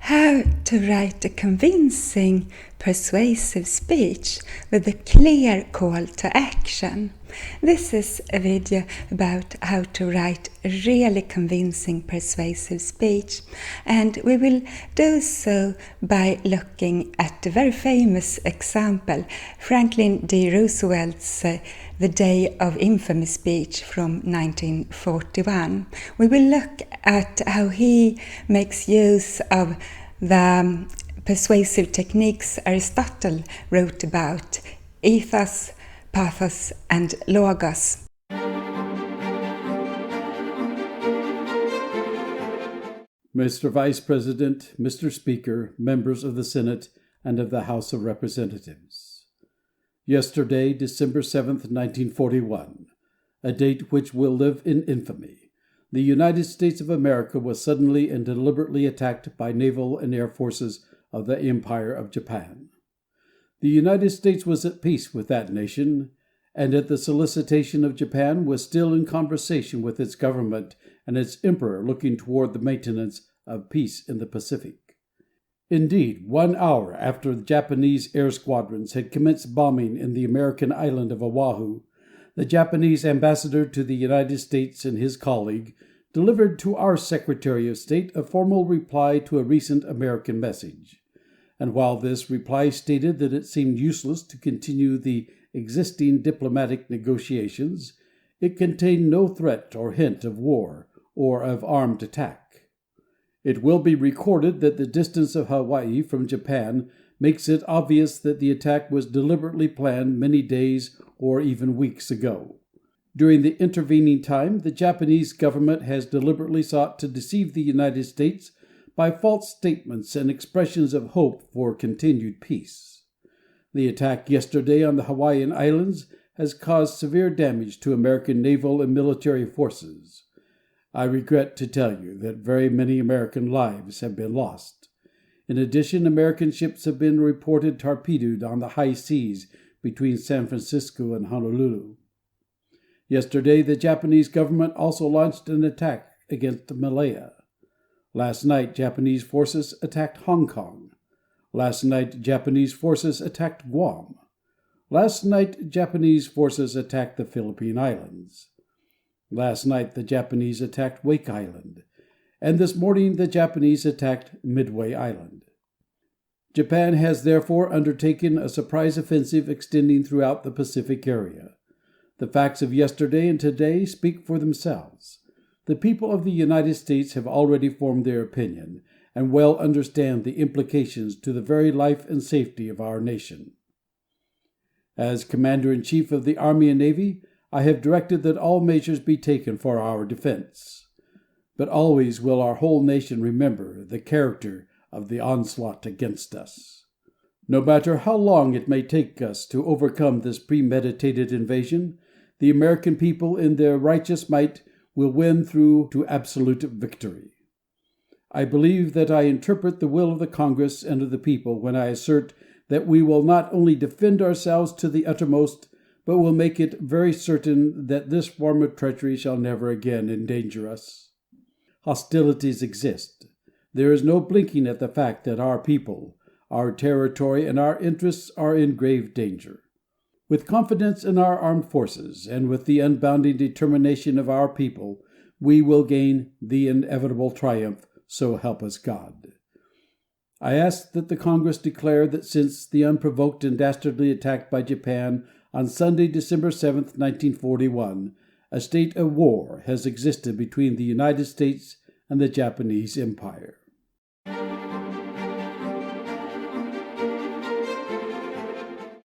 How to write a convincing, persuasive speech with a clear call to action. This is a video about how to write a really convincing, persuasive speech, and we will do so by looking at the very famous example, Franklin D. Roosevelt's The Day of Infamy speech from 1941. We will look at how he makes use of the persuasive techniques Aristotle wrote about, ethos, pathos, and logos. Mr. Vice President, Mr. Speaker, members of the Senate and of the House of Representatives. Yesterday, December 7th, 1941, a date which will live in infamy, the United States of America was suddenly and deliberately attacked by naval and air forces of the Empire of Japan. The United States was at peace with that nation, and at the solicitation of Japan was still in conversation with its government and its emperor looking toward the maintenance of peace in the Pacific. Indeed, 1 hour after the Japanese air squadrons had commenced bombing in the American island of Oahu, the Japanese ambassador to the United States and his colleague delivered to our Secretary of State a formal reply to a recent American message. And while this reply stated that it seemed useless to continue the existing diplomatic negotiations, it contained no threat or hint of war or of armed attack. It will be recorded that the distance of Hawaii from Japan makes it obvious that the attack was deliberately planned many days or even weeks ago. During the intervening time, the Japanese government has deliberately sought to deceive the United States by false statements and expressions of hope for continued peace. The attack yesterday on the Hawaiian Islands has caused severe damage to American naval and military forces. I regret to tell you that very many American lives have been lost. In addition, American ships have been reported torpedoed on the high seas between San Francisco and Honolulu. Yesterday, the Japanese government also launched an attack against Malaya. Last night, Japanese forces attacked Hong Kong. Last night, Japanese forces attacked Guam. Last night, Japanese forces attacked the Philippine Islands. Last night, the Japanese attacked Wake Island. And this morning, the Japanese attacked Midway Island. Japan has therefore undertaken a surprise offensive extending throughout the Pacific area. The facts of yesterday and today speak for themselves. The people of the United States have already formed their opinion, and well understand the implications to the very life and safety of our nation. As Commander-in-Chief of the Army and Navy, I have directed that all measures be taken for our defense. But always will our whole nation remember the character of the onslaught against us. No matter how long it may take us to overcome this premeditated invasion, the American people in their righteous might will win through to absolute victory. I believe that I interpret the will of the Congress and of the people when I assert that we will not only defend ourselves to the uttermost, but will make it very certain that this form of treachery shall never again endanger us. Hostilities exist. There is no blinking at the fact that our people, our territory, and our interests are in grave danger. With confidence in our armed forces, and with the unbounding determination of our people, we will gain the inevitable triumph, so help us God. I ask that the Congress declare that since the unprovoked and dastardly attack by Japan on Sunday, December 7th, 1941, a state of war has existed between the United States and the Japanese Empire.